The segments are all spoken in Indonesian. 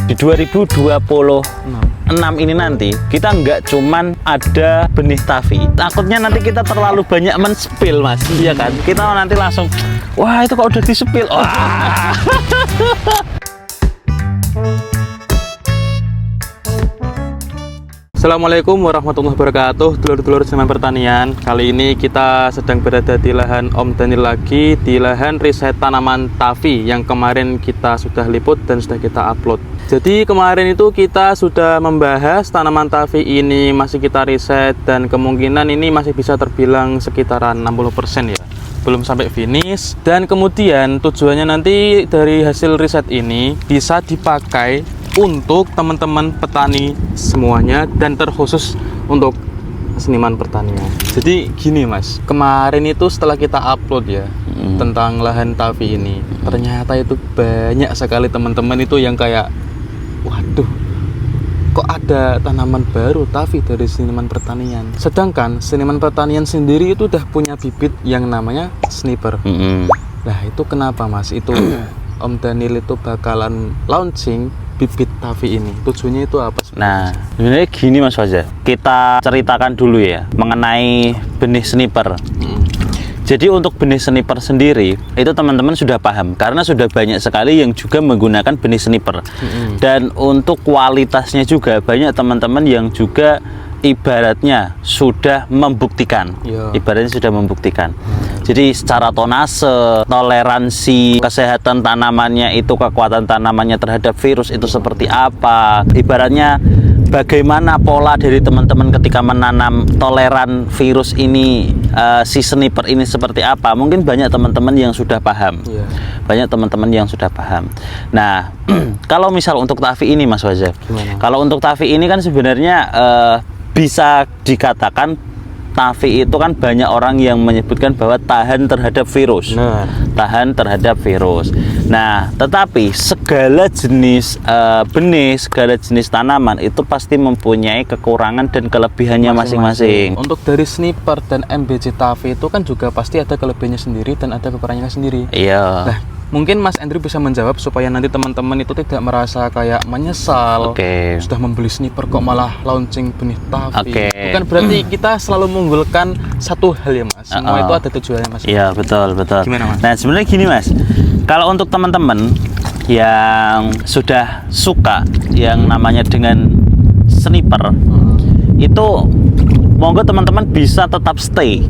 di 2026 ini nanti kita nggak cuman ada benih tavi, takutnya nanti kita terlalu banyak men-spill mas, iya kan? Kita nanti langsung, wah itu kok udah di-spill, wah. Assalamualaikum warahmatullahi wabarakatuh, dulur-dulur seniman pertanian. Kali ini kita sedang berada di lahan Om Daniel lagi, di lahan riset tanaman tavi yang kemarin kita sudah liput dan sudah kita upload. Jadi kemarin itu kita sudah membahas tanaman tavi ini masih kita riset dan kemungkinan ini masih bisa terbilang sekitaran 60% ya, belum sampai finish. Dan kemudian tujuannya nanti dari hasil riset ini bisa dipakai untuk teman-teman petani semuanya dan terkhusus untuk seniman pertanian. Jadi gini mas, kemarin itu setelah kita upload ya tentang lahan tavi ini, ternyata itu banyak sekali teman-teman itu yang kayak, waduh, kok ada tanaman baru tavi dari seniman pertanian. Sedangkan seniman pertanian sendiri itu udah punya bibit yang namanya sniper. Nah itu kenapa mas? Itu Om Daniel itu bakalan launching bibit tavi ini. Tujuannya itu apa? Nah, sebenarnya gini Mas Fajar, kita ceritakan dulu ya mengenai benih sniper. Jadi untuk benih sniper sendiri itu teman-teman sudah paham karena sudah banyak sekali yang juga menggunakan benih sniper. Dan untuk kualitasnya juga banyak teman-teman yang juga ibaratnya sudah membuktikan. Ibaratnya sudah membuktikan. Jadi secara tonase, toleransi, kesehatan tanamannya itu, kekuatan tanamannya terhadap virus itu seperti apa. Ibaratnya bagaimana pola dari teman-teman ketika menanam toleran virus ini, si sniper ini seperti apa. Mungkin banyak teman-teman yang sudah paham. Banyak teman-teman yang sudah paham. Nah, kalau misal untuk tavi ini Mas Wazir, kalau untuk tavi ini kan sebenarnya bisa dikatakan tavi itu kan banyak orang yang menyebutkan bahwa tahan terhadap virus. Tahan terhadap virus. Nah, tetapi segala jenis benih, segala jenis tanaman itu pasti mempunyai kekurangan dan kelebihannya masing-masing. Untuk dari sniper dan MBC tavi itu kan juga pasti ada kelebihannya sendiri dan ada kekurangannya sendiri. Iya. Nah, mungkin Mas Andrew bisa menjawab supaya nanti teman-teman itu tidak merasa kayak menyesal. Sudah membeli sniper kok malah launching benih tavi. Bukan berarti kita selalu mengunggulkan satu hal ya Mas. Semua itu ada tujuannya Mas. Iya, betul. Gimana Mas? Nah, sebenarnya gini Mas. Kalau untuk teman-teman yang sudah suka yang namanya dengan sniper, itu monggo teman-teman bisa tetap stay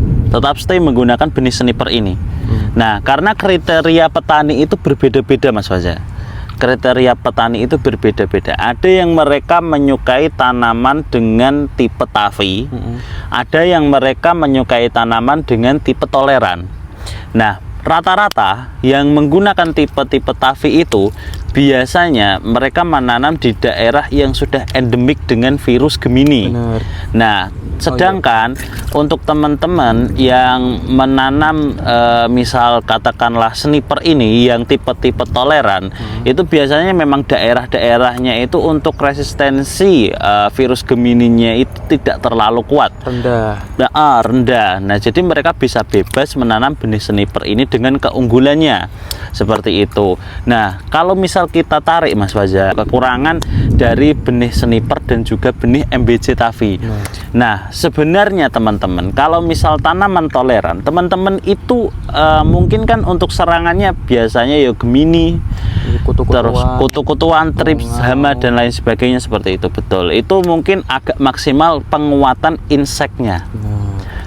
menggunakan benih sniper ini. Nah, karena kriteria petani itu berbeda-beda Mas Fajar. Kriteria petani itu berbeda-beda. Ada yang mereka menyukai tanaman dengan tipe tavi, ada yang mereka menyukai tanaman dengan tipe toleran. Nah, rata-rata yang menggunakan tipe-tipe tavi itu biasanya mereka menanam di daerah yang sudah endemik dengan virus Gemini. Nah, sedangkan untuk teman-teman yang menanam misal katakanlah sniper ini yang tipe-tipe toleran, itu biasanya memang daerah-daerahnya itu untuk resistensi virus Gemininya itu tidak terlalu kuat, rendah. Nah, jadi mereka bisa bebas menanam benih sniper ini dengan keunggulannya seperti itu. Nah, kalau misal kita tarik Mas Fajar kekurangan dari benih sniper dan juga benih MBC tavi. Nah, sebenarnya teman-teman kalau misal tanaman toleran, teman-teman itu mungkin kan untuk serangannya biasanya ya Gemini, terus kutu-kutuan, trips, hama dan lain sebagainya seperti itu. Betul, itu mungkin agak maksimal penguatan inseknya.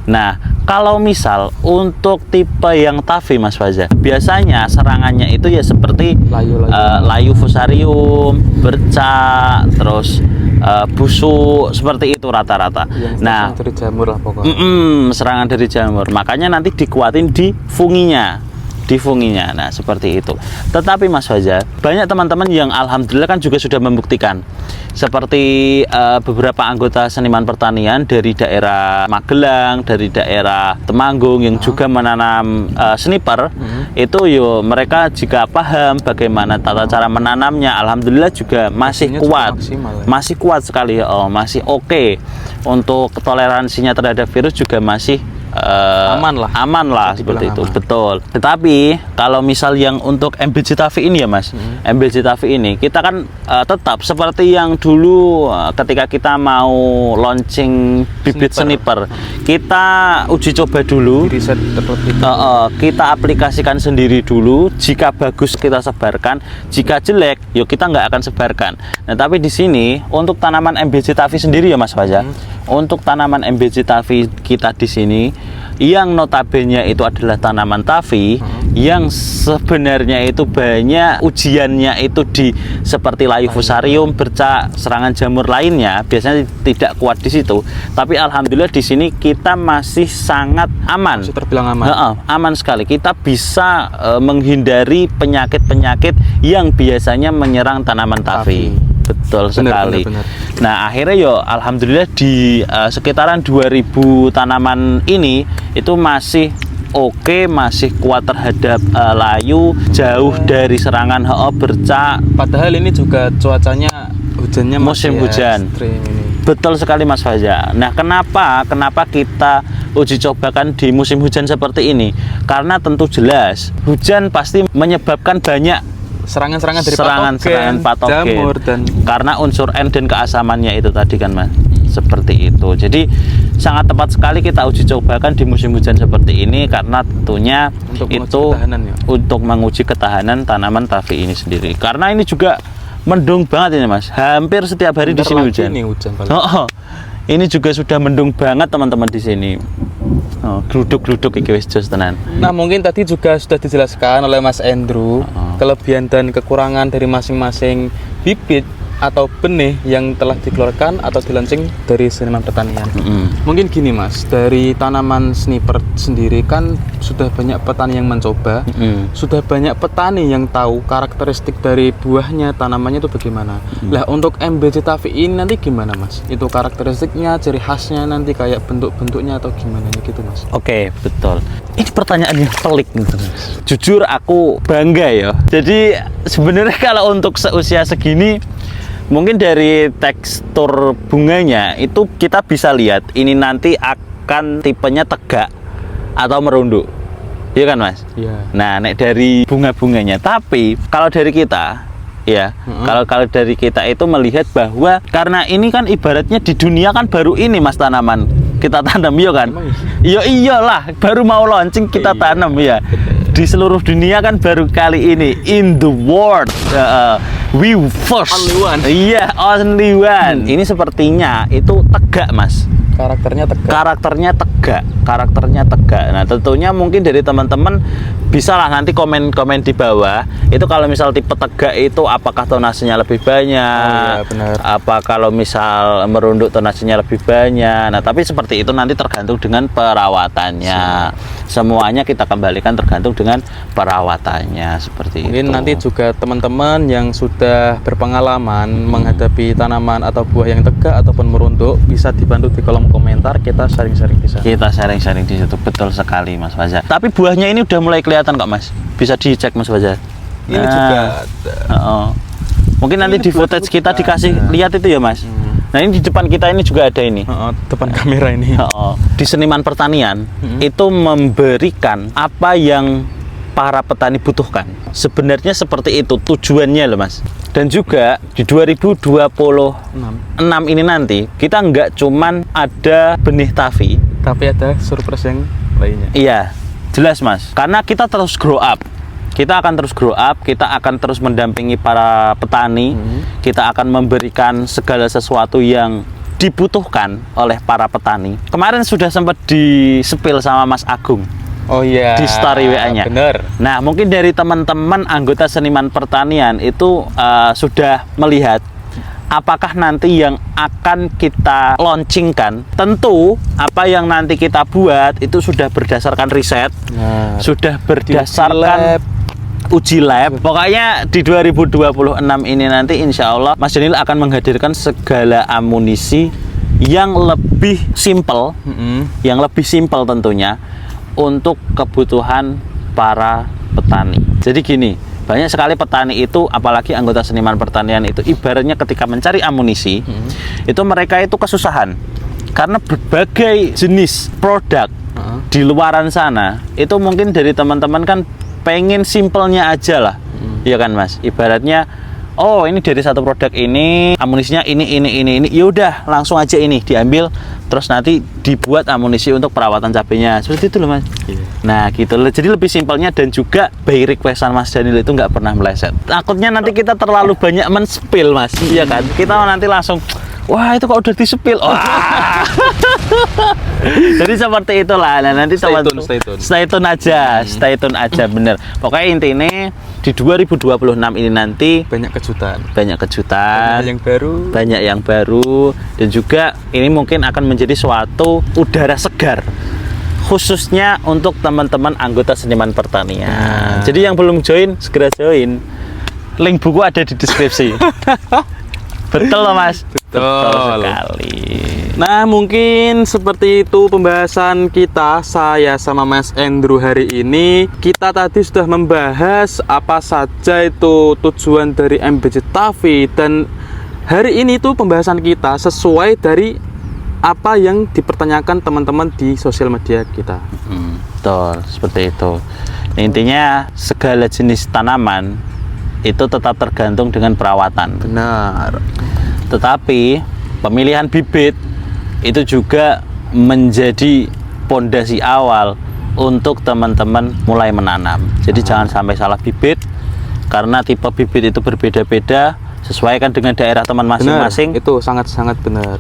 Nah, kalau misal untuk tipe yang tavi Mas Fajar, biasanya serangannya itu ya seperti layu fusarium, bercak, terus busuk, seperti itu rata-rata. Nah, dari jamur lah pokoknya. Serangan dari jamur. Makanya nanti dikuatin di funginya. Nah, seperti itu. Tetapi Mas Fajar, banyak teman-teman yang alhamdulillah kan juga sudah membuktikan. Seperti beberapa anggota seniman pertanian dari daerah Magelang, dari daerah Temanggung yang juga menanam sniper, itu yo mereka jika paham bagaimana tata cara menanamnya, alhamdulillah juga masih kuat. Masih kuat sekali, masih oke. Untuk toleransinya terhadap virus juga masih aman lah seperti itu. aman. Betul. Tetapi kalau misal yang untuk MBJ Tavi ini ya Mas, MBJ Tavi ini kita kan tetap seperti yang dulu ketika kita mau launching bibit sniper, kita uji coba dulu, Riset terlebih kita aplikasikan sendiri dulu. Jika bagus kita sebarkan, jika jelek yuk kita nggak akan sebarkan. Nah tapi di sini untuk tanaman MBJ Tavi sendiri ya Mas Faza, untuk tanaman MBJ Tavi kita di sini yang notabene itu adalah tanaman Tavi yang sebenarnya itu banyak ujiannya itu di seperti layu fusarium, bercak, serangan jamur lainnya biasanya tidak kuat di situ. Tapi alhamdulillah di sini kita masih sangat aman. masih terbilang aman. Aman sekali. Kita bisa menghindari penyakit-penyakit yang biasanya menyerang tanaman Tavi. Betul sekali. Benar. Nah akhirnya yo alhamdulillah di sekitaran 2000 tanaman ini itu masih oke, masih kuat terhadap layu, jauh dari serangan bercak. Padahal ini juga cuacanya hujannya Musim masih hujan. ekstrim ini. Betul sekali Mas Faza. Nah kenapa kita uji cobakan di musim hujan seperti ini? Karena tentu jelas hujan pasti menyebabkan banyak Serangan-serangan dari serangan patogen, jamur dan karena unsur N dan keasamannya itu tadi kan Mas. Seperti itu. Jadi sangat tepat sekali kita uji cobakan di musim hujan seperti ini karena tentunya Untuk menguji itu ketahanan, ya? untuk menguji ketahanan tanaman Tavi ini sendiri. Karena ini juga mendung banget ini Mas. Hampir setiap hari di sini hujan. Ini hujan Ini juga sudah mendung banget teman-teman di sini. Gluduk-gluduk iki wis jos tenan. Nah mungkin tadi juga sudah dijelaskan oleh Mas Andrew kelebihan dan kekurangan dari masing-masing bibit atau benih yang telah dikeluarkan atau dilaunching dari Seniman Pertanian. Mungkin gini Mas, dari tanaman sniper sendiri kan sudah banyak petani yang mencoba, sudah banyak petani yang tahu karakteristik dari buahnya, tanamannya itu bagaimana. Lah untuk MBJ Tavi ini nanti gimana Mas? Itu karakteristiknya, ciri khasnya nanti kayak bentuk-bentuknya atau gimana gitu Mas? Oke, betul. Ini pertanyaan yang pelik nih, Mas. Jujur aku bangga ya. Jadi sebenarnya kalau untuk seusia segini mungkin dari tekstur bunganya itu kita bisa lihat ini nanti akan tipenya tegak atau merunduk. Iya kan Mas? Iya. Nah, nek dari bunga-bunganya. Tapi kalau dari kita ya, kalau dari kita itu melihat bahwa karena ini kan ibaratnya di dunia kan baru ini Mas tanaman kita tanam ya kan? Iya iyalah, baru mau launching kita tanam ya. Di seluruh dunia kan baru kali ini in the world we first Only one. iya only one. Ini sepertinya itu tegak Mas, Karakternya tegak. karakternya tegak. Nah tentunya mungkin dari teman-teman bisa lah nanti komen-komen di bawah itu kalau misal tipe tegak itu apakah tonasenya lebih banyak, Oh, iya, benar. apa kalau misal merunduk tonasenya lebih banyak. Nah tapi seperti itu nanti tergantung dengan perawatannya. Semuanya kita kembalikan tergantung dengan perawatannya seperti Mungkin itu. nanti juga teman-teman yang sudah berpengalaman menghadapi tanaman atau buah yang tegak ataupun merunduk bisa dibantu di kolom komentar, kita sharing-sharing di sana. Kita sharing-sharing di situ. Betul sekali Mas Faza. Tapi buahnya ini udah mulai kelihatan kok Mas. Bisa dicek Mas Faza. Ini juga mungkin nanti di footage kita dikasih lihat itu ya Mas. Nah ini di depan kita ini juga ada ini. depan kamera ini. Di Seniman Pertanian itu memberikan apa yang para petani butuhkan. Sebenarnya seperti itu tujuannya loh Mas. Dan juga di 2026 ini nanti kita nggak cuman ada benih Tavi, Tapi ada surprise yang lainnya. iya jelas Mas. Karena kita terus grow up. Kita akan terus grow up, kita akan terus mendampingi para petani, kita akan memberikan segala sesuatu yang dibutuhkan oleh para petani. Kemarin sudah sempat di-spill sama Mas Agung Oh iya. di story WA-nya. Bener. Nah, mungkin dari teman-teman anggota Seniman Pertanian itu sudah melihat apakah nanti yang akan kita launchingkan. Tentu apa yang nanti kita buat itu sudah berdasarkan riset, sudah berdasarkan uji lab. Pokoknya di 2026 ini nanti insya Allah Mas Daniel akan menghadirkan segala amunisi yang lebih simple, yang lebih simpel tentunya untuk kebutuhan para petani. Jadi gini, banyak sekali petani itu, apalagi anggota Seniman Pertanian itu, ibaratnya ketika mencari amunisi, itu mereka itu kesusahan karena berbagai jenis produk di luaran sana itu mungkin dari teman-teman kan pengen simpelnya aja lah, ya kan Mas. Ibaratnya, oh ini dari satu produk ini amunisinya ini, ya udah langsung aja ini diambil, terus nanti dibuat amunisi untuk perawatan cabenya, seperti itu loh Mas. Nah gitu loh, jadi lebih simpelnya dan juga by requestan Mas Daniel itu nggak pernah meleset. Takutnya nanti kita terlalu banyak men-spill Mas, iya kan? Kita nanti langsung, wah itu kok udah di-spill, wah. Jadi seperti itulah. Nah, nanti Stay tune aja, bener. Pokoknya intinya di 2026 ini nanti Banyak kejutan. banyak kejutan, Banyak yang baru. banyak yang baru, dan juga ini mungkin akan menjadi suatu udara segar khususnya untuk teman-teman anggota seniman pertanian. Jadi yang belum join segera join. Link buku ada di deskripsi. Betul loh Mas. Betul sekali. Nah, mungkin seperti itu pembahasan kita, saya sama Mas Andrew hari ini. Kita tadi sudah membahas apa saja itu tujuan dari MBJ TAFI, dan hari ini tuh pembahasan kita sesuai dari apa yang dipertanyakan teman-teman di sosial media kita. Betul, seperti itu. Intinya segala jenis tanaman itu tetap tergantung dengan perawatan. Benar. Tetapi pemilihan bibit itu juga menjadi pondasi awal untuk teman-teman mulai menanam. Jadi jangan sampai salah bibit, karena tipe bibit itu berbeda-beda, sesuaikan dengan daerah teman masing-masing. Itu sangat-sangat benar.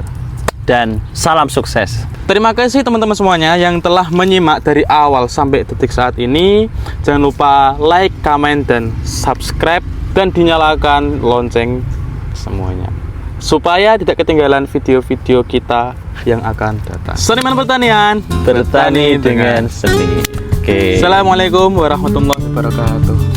Dan salam sukses. Terima kasih teman-teman semuanya yang telah menyimak dari awal sampai detik saat ini. Jangan lupa like, comment, dan subscribe, dan dinyalakan lonceng semuanya, supaya tidak ketinggalan video-video kita yang akan datang. Seniman pertanian, Bertani dengan seni. Oke. Assalamualaikum warahmatullahi wabarakatuh.